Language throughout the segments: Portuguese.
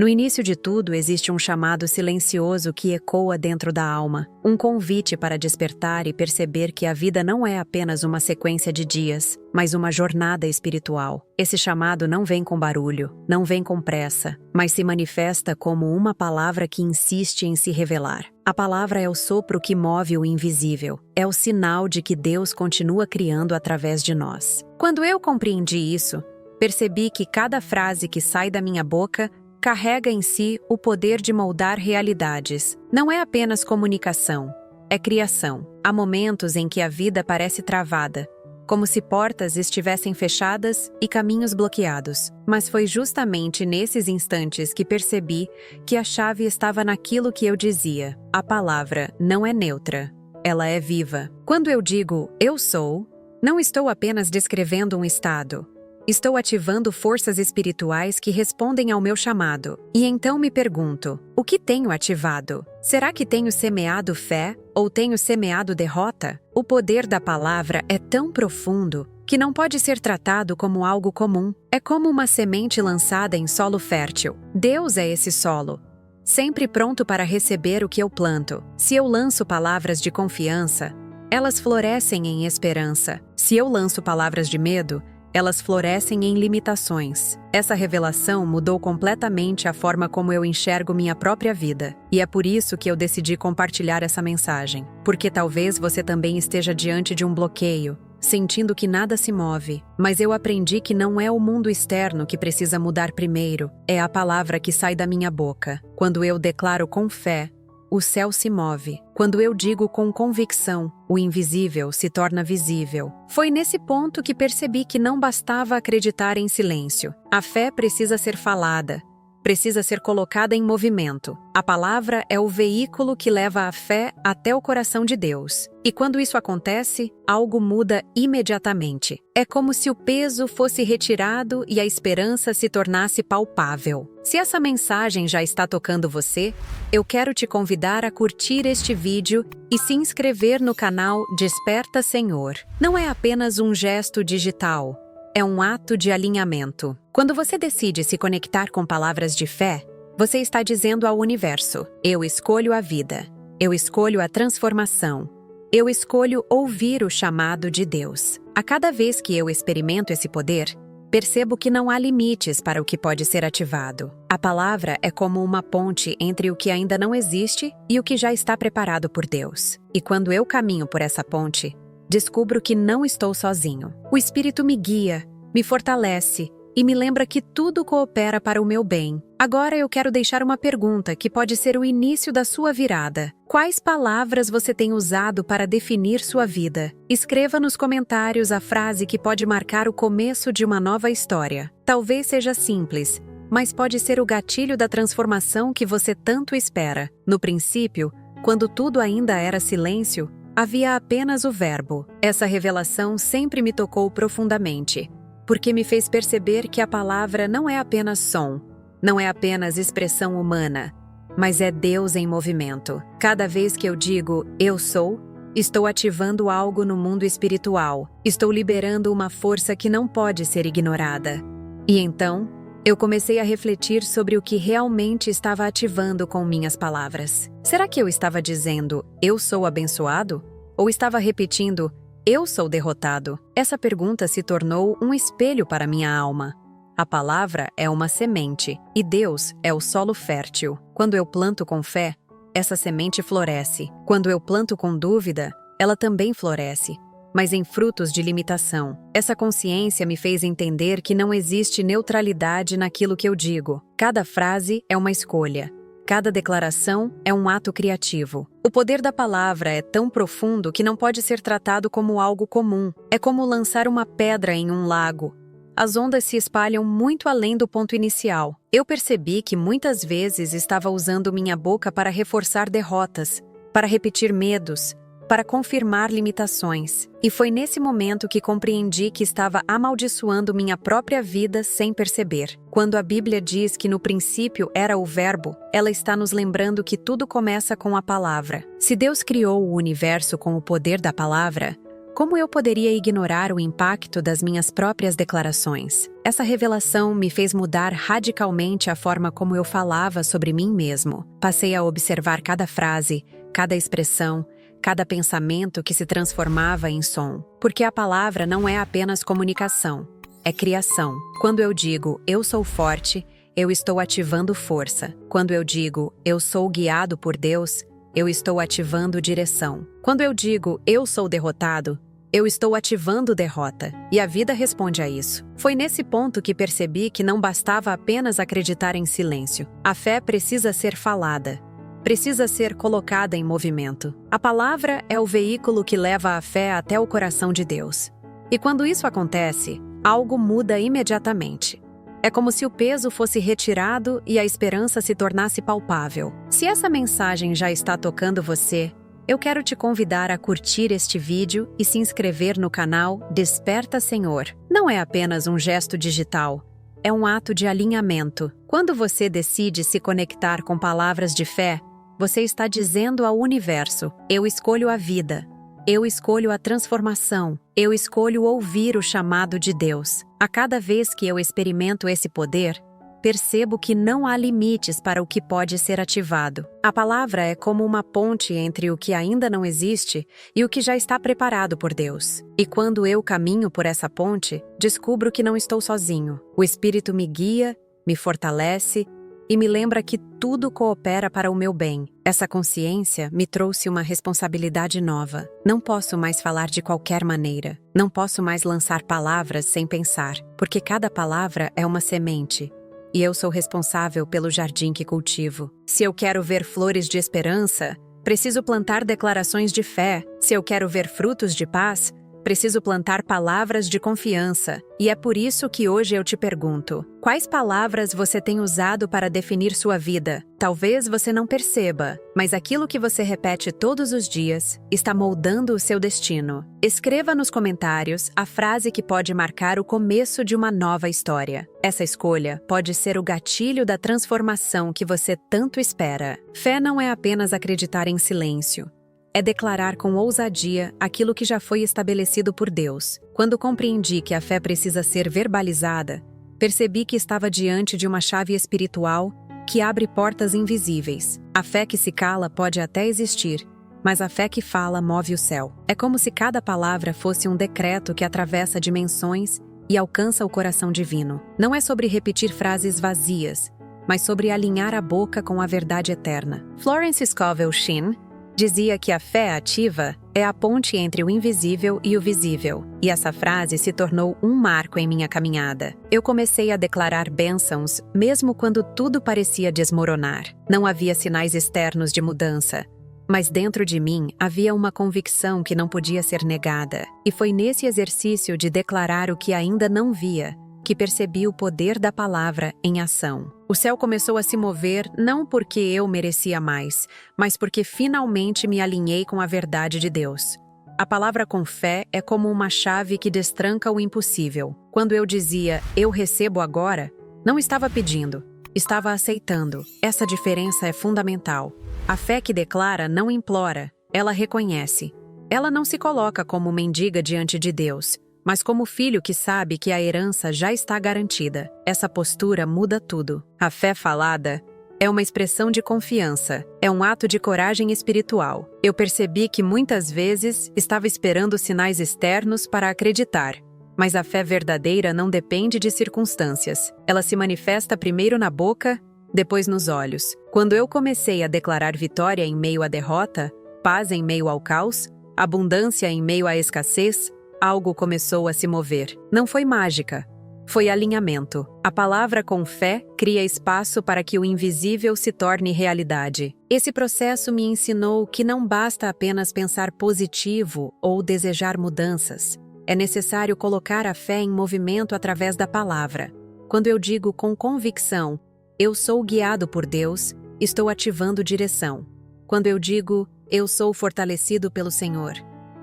No início de tudo existe um chamado silencioso que ecoa dentro da alma, um convite para despertar e perceber que a vida não é apenas uma sequência de dias, mas uma jornada espiritual. Esse chamado não vem com barulho, não vem com pressa, mas se manifesta como uma palavra que insiste em se revelar. A palavra é o sopro que move o invisível, é o sinal de que Deus continua criando através de nós. Quando eu compreendi isso, percebi que cada frase que sai da minha boca carrega em si o poder de moldar realidades. Não é apenas comunicação, é criação. Há momentos em que a vida parece travada, como se portas estivessem fechadas e caminhos bloqueados. Mas foi justamente nesses instantes que percebi que a chave estava naquilo que eu dizia. A palavra não é neutra, ela é viva. Quando eu digo "eu sou", não estou apenas descrevendo um estado. Estou ativando forças espirituais que respondem ao meu chamado. E então me pergunto, o que tenho ativado? Será que tenho semeado fé ou tenho semeado derrota? O poder da palavra é tão profundo que não pode ser tratado como algo comum. É como uma semente lançada em solo fértil. Deus é esse solo, sempre pronto para receber o que eu planto. Se eu lanço palavras de confiança, elas florescem em esperança. Se eu lanço palavras de medo, elas florescem em limitações. Essa revelação mudou completamente a forma como eu enxergo minha própria vida. E é por isso que eu decidi compartilhar essa mensagem. Porque talvez você também esteja diante de um bloqueio, sentindo que nada se move. Mas eu aprendi que não é o mundo externo que precisa mudar primeiro, é a palavra que sai da minha boca. Quando eu declaro com fé, o céu se move. Quando eu digo com convicção, o invisível se torna visível. Foi nesse ponto que percebi que não bastava acreditar em silêncio. A fé precisa ser falada, precisa ser colocada em movimento. A palavra é o veículo que leva a fé até o coração de Deus. E quando isso acontece, algo muda imediatamente. É como se o peso fosse retirado e a esperança se tornasse palpável. Se essa mensagem já está tocando você, eu quero te convidar a curtir este vídeo e se inscrever no canal Desperta Senhor. Não é apenas um gesto digital, é um ato de alinhamento. Quando você decide se conectar com palavras de fé, você está dizendo ao universo: eu escolho a vida, eu escolho a transformação, eu escolho ouvir o chamado de Deus. A cada vez que eu experimento esse poder, percebo que não há limites para o que pode ser ativado. A palavra é como uma ponte entre o que ainda não existe e o que já está preparado por Deus. E quando eu caminho por essa ponte, descubro que não estou sozinho. O Espírito me guia, me fortalece e me lembra que tudo coopera para o meu bem. Agora eu quero deixar uma pergunta que pode ser o início da sua virada. Quais palavras você tem usado para definir sua vida? Escreva nos comentários a frase que pode marcar o começo de uma nova história. Talvez seja simples, mas pode ser o gatilho da transformação que você tanto espera. No princípio, quando tudo ainda era silêncio, havia apenas o verbo. Essa revelação sempre me tocou profundamente, porque me fez perceber que a palavra não é apenas som, não é apenas expressão humana, mas é Deus em movimento. Cada vez que eu digo "eu sou", estou ativando algo no mundo espiritual, estou liberando uma força que não pode ser ignorada. E então, eu comecei a refletir sobre o que realmente estava ativando com minhas palavras. Será que eu estava dizendo "eu sou abençoado"? Ou estava repetindo "eu sou derrotado"? Essa pergunta se tornou um espelho para minha alma. A palavra é uma semente, e Deus é o solo fértil. Quando eu planto com fé, essa semente floresce. Quando eu planto com dúvida, ela também floresce, mas em frutos de limitação. Essa consciência me fez entender que não existe neutralidade naquilo que eu digo. Cada frase é uma escolha. Cada declaração é um ato criativo. O poder da palavra é tão profundo que não pode ser tratado como algo comum. É como lançar uma pedra em um lago. As ondas se espalham muito além do ponto inicial. Eu percebi que muitas vezes estava usando minha boca para reforçar derrotas, para repetir medos, para confirmar limitações. E foi nesse momento que compreendi que estava amaldiçoando minha própria vida sem perceber. Quando a Bíblia diz que no princípio era o Verbo, ela está nos lembrando que tudo começa com a palavra. Se Deus criou o universo com o poder da palavra, Como eu poderia ignorar o impacto das minhas próprias declarações? Essa revelação me fez mudar radicalmente a forma como eu falava sobre mim mesmo. Passei a observar cada frase, cada expressão, cada pensamento que se transformava em som. Porque a palavra não é apenas comunicação, é criação. Quando eu digo eu sou forte, eu estou ativando força. Quando eu digo eu sou guiado por Deus, eu estou ativando direção. Quando eu digo eu sou derrotado, eu estou ativando derrota. E a vida responde a isso. Foi nesse ponto que percebi que não bastava apenas acreditar em silêncio. A fé precisa ser falada. Precisa ser colocada em movimento. A palavra é o veículo que leva a fé até o coração de Deus. E quando isso acontece, algo muda imediatamente. É como se o peso fosse retirado e a esperança se tornasse palpável. Se essa mensagem já está tocando você, eu quero te convidar a curtir este vídeo e se inscrever no canal Desperta Senhor. Não é apenas um gesto digital, é um ato de alinhamento. Quando você decide se conectar com palavras de fé, você está dizendo ao universo: eu escolho a vida. Eu escolho a transformação. Eu escolho ouvir o chamado de Deus. A cada vez que eu experimento esse poder, percebo que não há limites para o que pode ser ativado. A palavra é como uma ponte entre o que ainda não existe e o que já está preparado por Deus. E quando eu caminho por essa ponte, descubro que não estou sozinho. O Espírito me guia, me fortalece e me lembra que tudo coopera para o meu bem. Essa consciência me trouxe uma responsabilidade nova. Não posso mais falar de qualquer maneira. Não posso mais lançar palavras sem pensar, porque cada palavra é uma semente. E eu sou responsável pelo jardim que cultivo. Se eu quero ver flores de esperança, preciso plantar declarações de fé. Se eu quero ver frutos de paz, preciso plantar palavras de confiança. E é por isso que hoje eu te pergunto: quais palavras você tem usado para definir sua vida? Talvez você não perceba, mas aquilo que você repete todos os dias está moldando o seu destino. Escreva nos comentários a frase que pode marcar o começo de uma nova história. Essa escolha pode ser o gatilho da transformação que você tanto espera. Fé não é apenas acreditar em silêncio. É declarar com ousadia aquilo que já foi estabelecido por Deus. Quando compreendi que a fé precisa ser verbalizada, percebi que estava diante de uma chave espiritual que abre portas invisíveis. A fé que se cala pode até existir, mas a fé que fala move o céu. É como se cada palavra fosse um decreto que atravessa dimensões e alcança o coração divino. Não é sobre repetir frases vazias, mas sobre alinhar a boca com a verdade eterna. Florence Scovel Shinn dizia que a fé ativa é a ponte entre o invisível e o visível, e essa frase se tornou um marco em minha caminhada. Eu comecei a declarar bênçãos mesmo quando tudo parecia desmoronar. Não havia sinais externos de mudança, mas dentro de mim havia uma convicção que não podia ser negada. E foi nesse exercício de declarar o que ainda não via que percebi o poder da palavra em ação. O céu começou a se mover não porque eu merecia mais, mas porque finalmente me alinhei com a verdade de Deus. A palavra com fé é como uma chave que destranca o impossível. Quando eu dizia eu recebo agora, não estava pedindo, estava aceitando. Essa diferença é fundamental. A fé que declara não implora, ela reconhece. Ela não se coloca como mendiga diante de Deus, mas como filho que sabe que a herança já está garantida. Essa postura muda tudo. A fé falada é uma expressão de confiança, é um ato de coragem espiritual. Eu percebi que muitas vezes estava esperando sinais externos para acreditar, mas a fé verdadeira não depende de circunstâncias. Ela se manifesta primeiro na boca, depois nos olhos. Quando eu comecei a declarar vitória em meio à derrota, paz em meio ao caos, abundância em meio à escassez, algo começou a se mover. Não foi mágica, foi alinhamento. A palavra com fé cria espaço para que o invisível se torne realidade. Esse processo me ensinou que não basta apenas pensar positivo ou desejar mudanças. É necessário colocar a fé em movimento através da palavra. Quando eu digo com convicção, eu sou guiado por Deus, estou ativando direção. Quando eu digo, eu sou fortalecido pelo Senhor,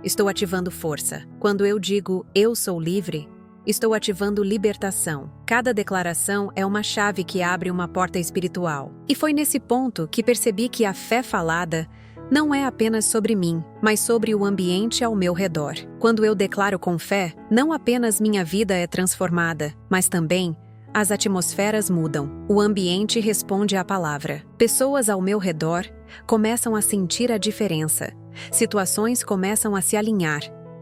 estou ativando força. Quando eu digo, eu sou livre, estou ativando libertação. Cada declaração é uma chave que abre uma porta espiritual. E foi nesse ponto que percebi que a fé falada não é apenas sobre mim, mas sobre o ambiente ao meu redor. Quando eu declaro com fé, não apenas minha vida é transformada, mas também as atmosferas mudam. O ambiente responde à palavra. Pessoas ao meu redor começam a sentir a diferença. Situações começam a se alinhar.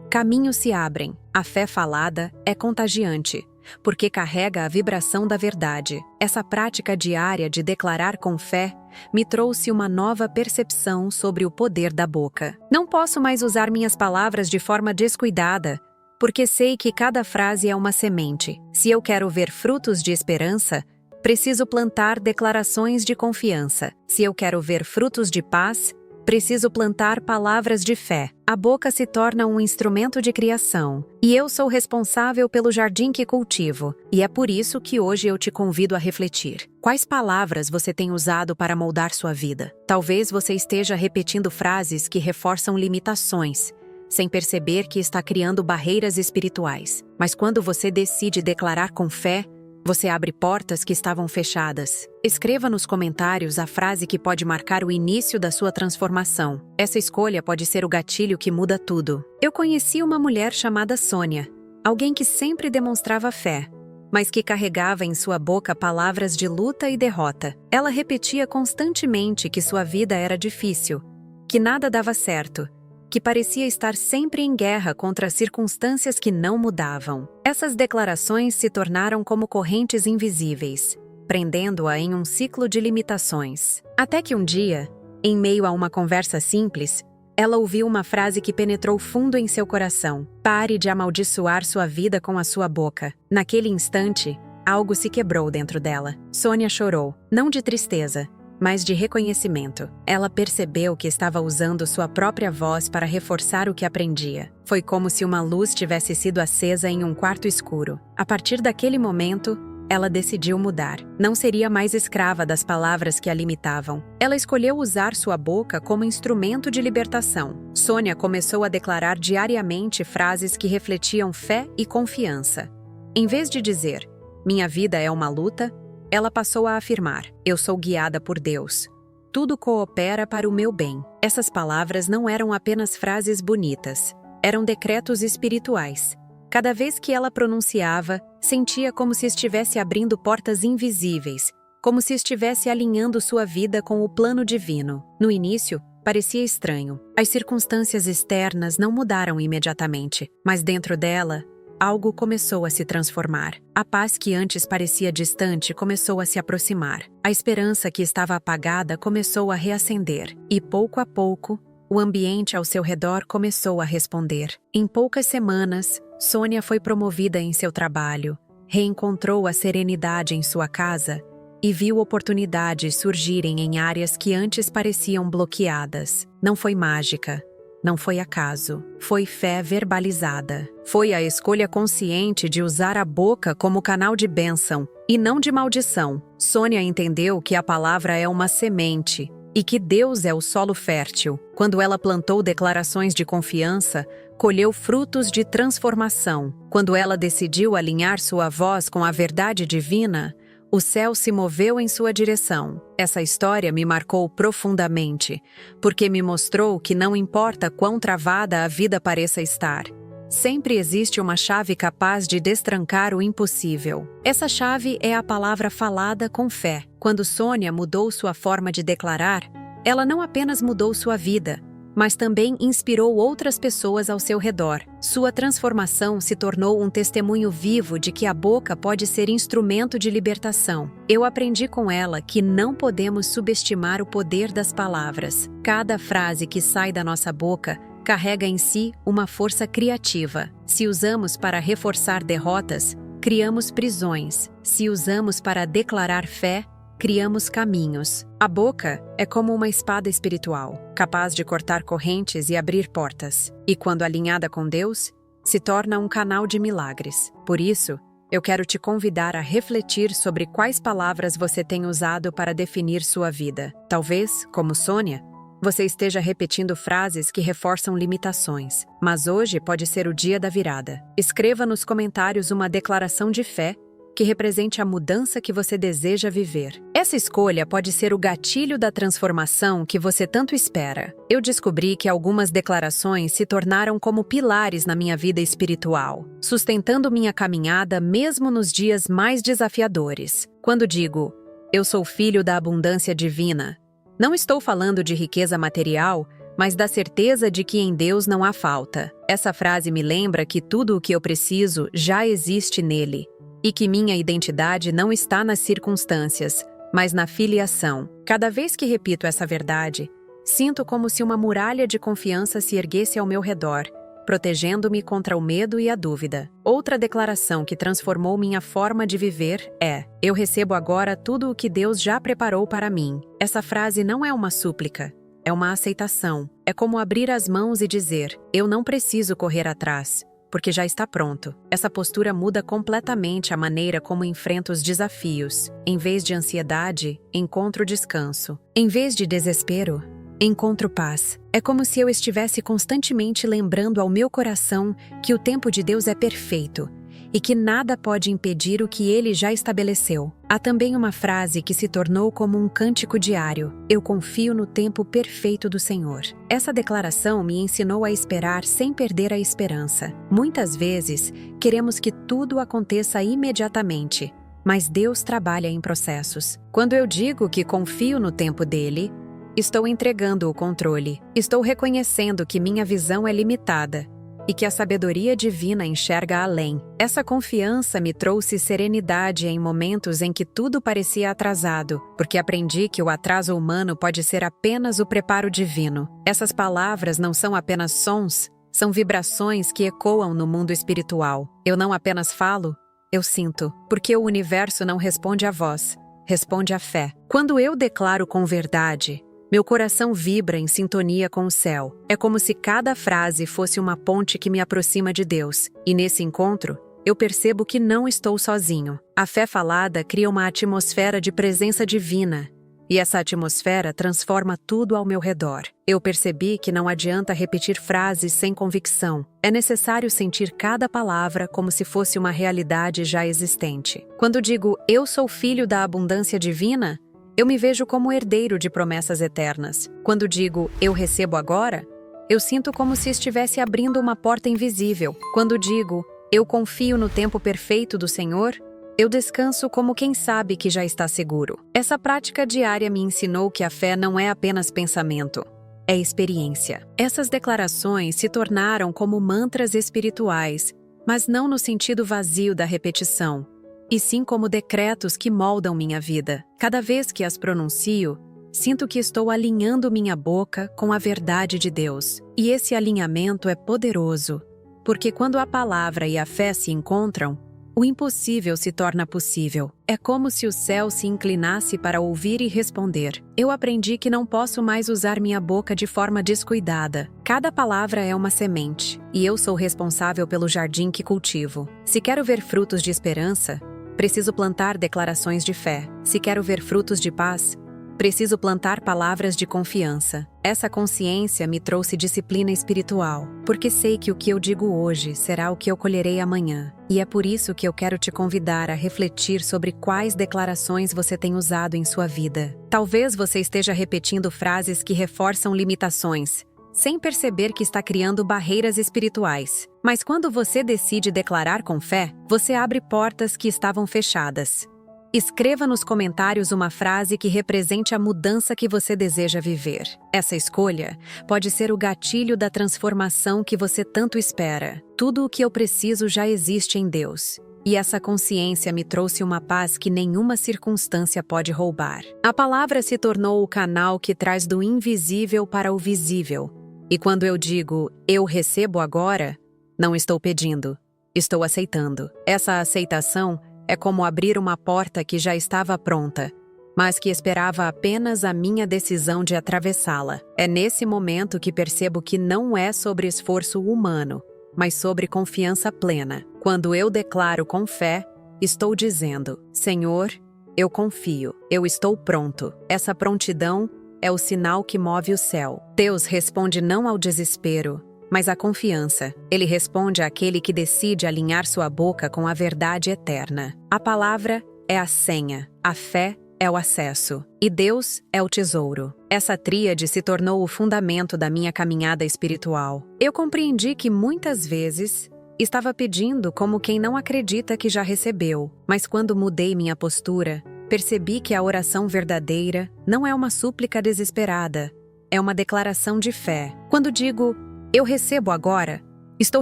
Caminhos se abrem. A fé falada é contagiante, porque carrega a vibração da verdade. Essa prática diária de declarar com fé me trouxe uma nova percepção sobre o poder da boca. Não posso mais usar minhas palavras de forma descuidada, porque sei que cada frase é uma semente. Se eu quero ver frutos de esperança, preciso plantar declarações de confiança. Se eu quero ver frutos de paz, preciso plantar palavras de fé. A boca se torna um instrumento de criação, e eu sou responsável pelo jardim que cultivo. E é por isso que hoje eu te convido a refletir. Quais palavras você tem usado para moldar sua vida? Talvez você esteja repetindo frases que reforçam limitações, sem perceber que está criando barreiras espirituais. Mas quando você decide declarar com fé, você abre portas que estavam fechadas. Escreva nos comentários a frase que pode marcar o início da sua transformação. Essa escolha pode ser o gatilho que muda tudo. Eu conheci uma mulher chamada Sônia, alguém que sempre demonstrava fé, mas que carregava em sua boca palavras de luta e derrota. Ela repetia constantemente que sua vida era difícil, que nada dava certo, que parecia estar sempre em guerra contra circunstâncias que não mudavam. Essas declarações se tornaram como correntes invisíveis, prendendo-a em um ciclo de limitações. Até que um dia, em meio a uma conversa simples, ela ouviu uma frase que penetrou fundo em seu coração: "Pare de amaldiçoar sua vida com a sua boca." Naquele instante, algo se quebrou dentro dela. Sônia chorou, não de tristeza, mas de reconhecimento. Ela percebeu que estava usando sua própria voz para reforçar o que aprendia. Foi como se uma luz tivesse sido acesa em um quarto escuro. A partir daquele momento, ela decidiu mudar. Não seria mais escrava das palavras que a limitavam. Ela escolheu usar sua boca como instrumento de libertação. Sônia começou a declarar diariamente frases que refletiam fé e confiança. Em vez de dizer, "Minha vida é uma luta", ela passou a afirmar, "Eu sou guiada por Deus. Tudo coopera para o meu bem." Essas palavras não eram apenas frases bonitas, eram decretos espirituais. Cada vez que ela pronunciava, sentia como se estivesse abrindo portas invisíveis, como se estivesse alinhando sua vida com o plano divino. No início, parecia estranho. As circunstâncias externas não mudaram imediatamente, mas dentro dela, algo começou a se transformar. A paz que antes parecia distante começou a se aproximar. A esperança que estava apagada começou a reacender. E pouco a pouco, o ambiente ao seu redor começou a responder. Em poucas semanas, Sônia foi promovida em seu trabalho, reencontrou a serenidade em sua casa e viu oportunidades surgirem em áreas que antes pareciam bloqueadas. Não foi mágica. Não foi acaso, foi fé verbalizada. Foi a escolha consciente de usar a boca como canal de bênção e não de maldição. Sônia entendeu que a palavra é uma semente e que Deus é o solo fértil. Quando ela plantou declarações de confiança, colheu frutos de transformação. Quando ela decidiu alinhar sua voz com a verdade divina, o céu se moveu em sua direção. Essa história me marcou profundamente, porque me mostrou que não importa quão travada a vida pareça estar, sempre existe uma chave capaz de destrancar o impossível. Essa chave é a palavra falada com fé. Quando Sônia mudou sua forma de declarar, ela não apenas mudou sua vida, mas também inspirou outras pessoas ao seu redor. Sua transformação se tornou um testemunho vivo de que a boca pode ser instrumento de libertação. Eu aprendi com ela que não podemos subestimar o poder das palavras. Cada frase que sai da nossa boca carrega em si uma força criativa. Se usamos para reforçar derrotas, criamos prisões. Se usamos para declarar fé, criamos caminhos. A boca é como uma espada espiritual, capaz de cortar correntes e abrir portas. E quando alinhada com Deus, se torna um canal de milagres. Por isso, eu quero te convidar a refletir sobre quais palavras você tem usado para definir sua vida. Talvez, como Sônia, você esteja repetindo frases que reforçam limitações. Mas hoje pode ser o dia da virada. Escreva nos comentários uma declaração de fé que represente a mudança que você deseja viver. Essa escolha pode ser o gatilho da transformação que você tanto espera. Eu descobri que algumas declarações se tornaram como pilares na minha vida espiritual, sustentando minha caminhada mesmo nos dias mais desafiadores. Quando digo, eu sou filho da abundância divina, não estou falando de riqueza material, mas da certeza de que em Deus não há falta. Essa frase me lembra que tudo o que eu preciso já existe nele, e que minha identidade não está nas circunstâncias, mas na filiação. Cada vez que repito essa verdade, sinto como se uma muralha de confiança se erguesse ao meu redor, protegendo-me contra o medo e a dúvida. Outra declaração que transformou minha forma de viver é: eu recebo agora tudo o que Deus já preparou para mim. Essa frase não é uma súplica, é uma aceitação. É como abrir as mãos e dizer: eu não preciso correr atrás, porque já está pronto. Essa postura muda completamente a maneira como enfrento os desafios. Em vez de ansiedade, encontro descanso. Em vez de desespero, encontro paz. É como se eu estivesse constantemente lembrando ao meu coração que o tempo de Deus é perfeito e que nada pode impedir o que Ele já estabeleceu. Há também uma frase que se tornou como um cântico diário: eu confio no tempo perfeito do Senhor. Essa declaração me ensinou a esperar sem perder a esperança. Muitas vezes, queremos que tudo aconteça imediatamente, mas Deus trabalha em processos. Quando eu digo que confio no tempo dele, estou entregando o controle. Estou reconhecendo que minha visão é limitada e que a sabedoria divina enxerga além. Essa confiança me trouxe serenidade em momentos em que tudo parecia atrasado, porque aprendi que o atraso humano pode ser apenas o preparo divino. Essas palavras não são apenas sons, são vibrações que ecoam no mundo espiritual. Eu não apenas falo, eu sinto, porque o universo não responde à voz, responde à fé. Quando eu declaro com verdade, meu coração vibra em sintonia com o céu. É como se cada frase fosse uma ponte que me aproxima de Deus. E nesse encontro, eu percebo que não estou sozinho. A fé falada cria uma atmosfera de presença divina. E essa atmosfera transforma tudo ao meu redor. Eu percebi que não adianta repetir frases sem convicção. É necessário sentir cada palavra como se fosse uma realidade já existente. Quando digo, eu sou filho da abundância divina, eu me vejo como herdeiro de promessas eternas. Quando digo, eu recebo agora, eu sinto como se estivesse abrindo uma porta invisível. Quando digo, eu confio no tempo perfeito do Senhor, eu descanso como quem sabe que já está seguro. Essa prática diária me ensinou que a fé não é apenas pensamento, é experiência. Essas declarações se tornaram como mantras espirituais, mas não no sentido vazio da repetição, e sim como decretos que moldam minha vida. Cada vez que as pronuncio, sinto que estou alinhando minha boca com a verdade de Deus. E esse alinhamento é poderoso, porque quando a palavra e a fé se encontram, o impossível se torna possível. É como se o céu se inclinasse para ouvir e responder. Eu aprendi que não posso mais usar minha boca de forma descuidada. Cada palavra é uma semente, e eu sou responsável pelo jardim que cultivo. Se quero ver frutos de esperança, preciso plantar declarações de fé. Se quero ver frutos de paz, preciso plantar palavras de confiança. Essa consciência me trouxe disciplina espiritual, porque sei que o que eu digo hoje será o que eu colherei amanhã. E é por isso que eu quero te convidar a refletir sobre quais declarações você tem usado em sua vida. Talvez você esteja repetindo frases que reforçam limitações, sem perceber que está criando barreiras espirituais. Mas quando você decide declarar com fé, você abre portas que estavam fechadas. Escreva nos comentários uma frase que represente a mudança que você deseja viver. Essa escolha pode ser o gatilho da transformação que você tanto espera. Tudo o que eu preciso já existe em Deus. E essa consciência me trouxe uma paz que nenhuma circunstância pode roubar. A palavra se tornou o canal que traz do invisível para o visível. E quando eu digo, eu recebo agora, não estou pedindo, estou aceitando. Essa aceitação é como abrir uma porta que já estava pronta, mas que esperava apenas a minha decisão de atravessá-la. É nesse momento que percebo que não é sobre esforço humano, mas sobre confiança plena. Quando eu declaro com fé, estou dizendo, Senhor, eu confio, eu estou pronto. Essa prontidão é o sinal que move o céu. Deus responde não ao desespero, mas a confiança. Ele responde àquele que decide alinhar sua boca com a verdade eterna. A palavra é a senha, a fé é o acesso, e Deus é o tesouro. Essa tríade se tornou o fundamento da minha caminhada espiritual. Eu compreendi que muitas vezes estava pedindo como quem não acredita que já recebeu, mas quando mudei minha postura, percebi que a oração verdadeira não é uma súplica desesperada, é uma declaração de fé. Quando digo, eu recebo agora, estou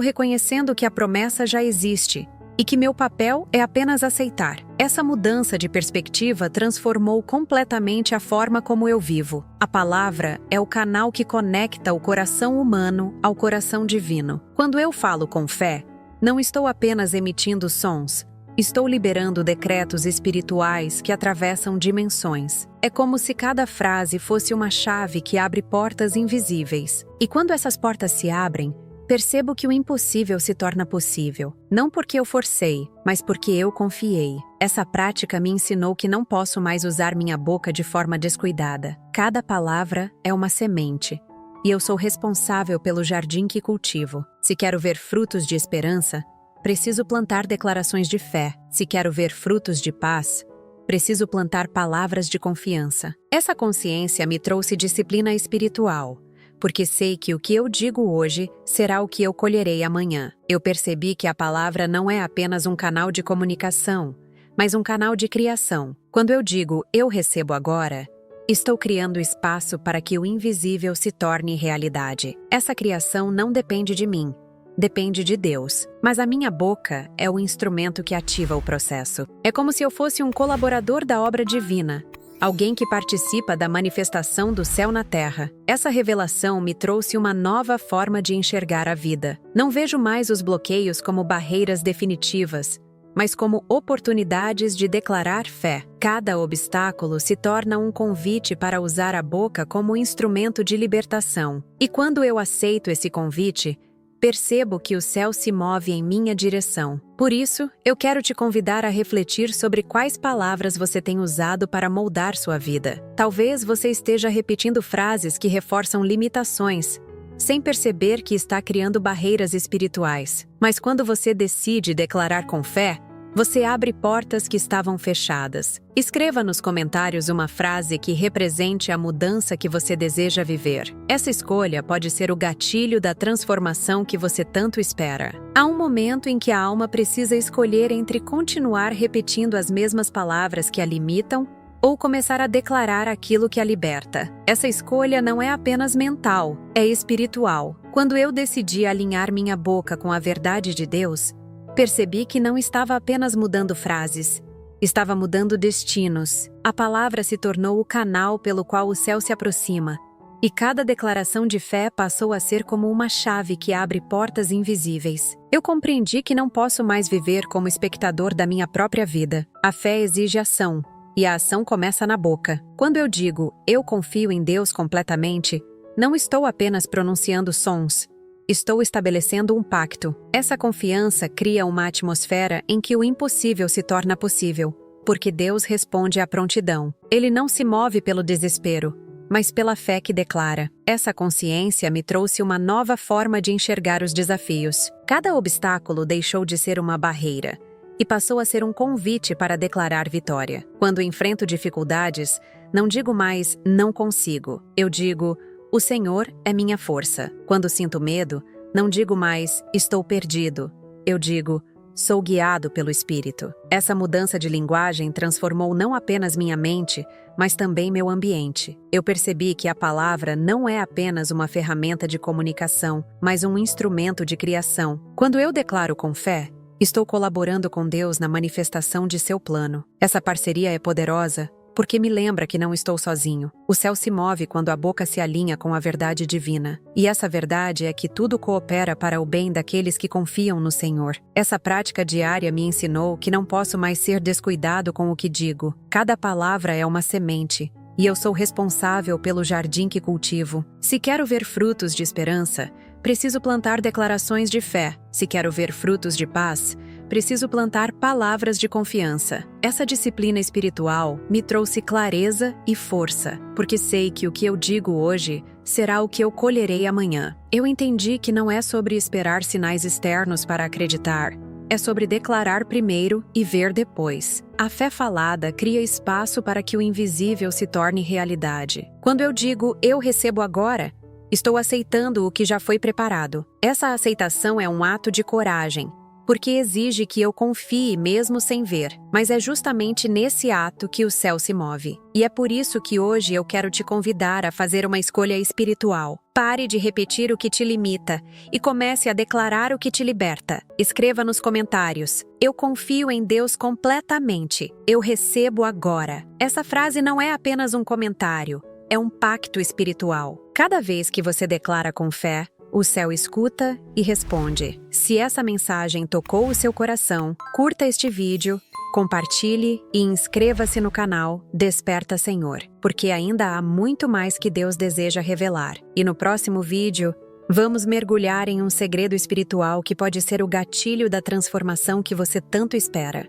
reconhecendo que a promessa já existe e que meu papel é apenas aceitar. Essa mudança de perspectiva transformou completamente a forma como eu vivo. A palavra é o canal que conecta o coração humano ao coração divino. Quando eu falo com fé, não estou apenas emitindo sons, estou liberando decretos espirituais que atravessam dimensões. É como se cada frase fosse uma chave que abre portas invisíveis. E quando essas portas se abrem, percebo que o impossível se torna possível. Não porque eu forcei, mas porque eu confiei. Essa prática me ensinou que não posso mais usar minha boca de forma descuidada. Cada palavra é uma semente, e eu sou responsável pelo jardim que cultivo. Se quero ver frutos de esperança, preciso plantar declarações de fé. Se quero ver frutos de paz, preciso plantar palavras de confiança. Essa consciência me trouxe disciplina espiritual, porque sei que o que eu digo hoje será o que eu colherei amanhã. Eu percebi que a palavra não é apenas um canal de comunicação, mas um canal de criação. Quando eu digo eu recebo agora, estou criando espaço para que o invisível se torne realidade. Essa criação não depende de mim, depende de Deus. Mas a minha boca é o instrumento que ativa o processo. É como se eu fosse um colaborador da obra divina, alguém que participa da manifestação do céu na terra. Essa revelação me trouxe uma nova forma de enxergar a vida. Não vejo mais os bloqueios como barreiras definitivas, mas como oportunidades de declarar fé. Cada obstáculo se torna um convite para usar a boca como instrumento de libertação. E quando eu aceito esse convite, percebo que o céu se move em minha direção. Por isso, eu quero te convidar a refletir sobre quais palavras você tem usado para moldar sua vida. Talvez você esteja repetindo frases que reforçam limitações, sem perceber que está criando barreiras espirituais. Mas quando você decide declarar com fé, você abre portas que estavam fechadas. Escreva nos comentários uma frase que represente a mudança que você deseja viver. Essa escolha pode ser o gatilho da transformação que você tanto espera. Há um momento em que a alma precisa escolher entre continuar repetindo as mesmas palavras que a limitam ou começar a declarar aquilo que a liberta. Essa escolha não é apenas mental, é espiritual. Quando eu decidi alinhar minha boca com a verdade de Deus, percebi que não estava apenas mudando frases, estava mudando destinos. A palavra se tornou o canal pelo qual o céu se aproxima, e cada declaração de fé passou a ser como uma chave que abre portas invisíveis. Eu compreendi que não posso mais viver como espectador da minha própria vida. A fé exige ação, e a ação começa na boca. Quando eu digo, eu confio em Deus completamente, não estou apenas pronunciando sons, estou estabelecendo um pacto. Essa confiança cria uma atmosfera em que o impossível se torna possível, porque Deus responde à prontidão. Ele não se move pelo desespero, mas pela fé que declara. Essa consciência me trouxe uma nova forma de enxergar os desafios. Cada obstáculo deixou de ser uma barreira e passou a ser um convite para declarar vitória. Quando enfrento dificuldades, não digo mais não consigo. Eu digo, o Senhor é minha força. Quando sinto medo, não digo mais estou perdido. Eu digo, sou guiado pelo Espírito. Essa mudança de linguagem transformou não apenas minha mente, mas também meu ambiente. Eu percebi que a palavra não é apenas uma ferramenta de comunicação, mas um instrumento de criação. Quando eu declaro com fé, estou colaborando com Deus na manifestação de seu plano. Essa parceria é poderosa, porque me lembra que não estou sozinho. O céu se move quando a boca se alinha com a verdade divina. E essa verdade é que tudo coopera para o bem daqueles que confiam no Senhor. Essa prática diária me ensinou que não posso mais ser descuidado com o que digo. Cada palavra é uma semente, e eu sou responsável pelo jardim que cultivo. Se quero ver frutos de esperança, preciso plantar declarações de fé. Se quero ver frutos de paz, preciso plantar palavras de confiança. Essa disciplina espiritual me trouxe clareza e força, porque sei que o que eu digo hoje será o que eu colherei amanhã. Eu entendi que não é sobre esperar sinais externos para acreditar. É sobre declarar primeiro e ver depois. A fé falada cria espaço para que o invisível se torne realidade. Quando eu digo eu recebo agora, estou aceitando o que já foi preparado. Essa aceitação é um ato de coragem, porque exige que eu confie mesmo sem ver. Mas é justamente nesse ato que o céu se move. E é por isso que hoje eu quero te convidar a fazer uma escolha espiritual. Pare de repetir o que te limita e comece a declarar o que te liberta. Escreva nos comentários: eu confio em Deus completamente. Eu recebo agora. Essa frase não é apenas um comentário, é um pacto espiritual. Cada vez que você declara com fé, o céu escuta e responde. Se essa mensagem tocou o seu coração, curta este vídeo, compartilhe e inscreva-se no canal Desperta Senhor, porque ainda há muito mais que Deus deseja revelar. E no próximo vídeo, vamos mergulhar em um segredo espiritual que pode ser o gatilho da transformação que você tanto espera.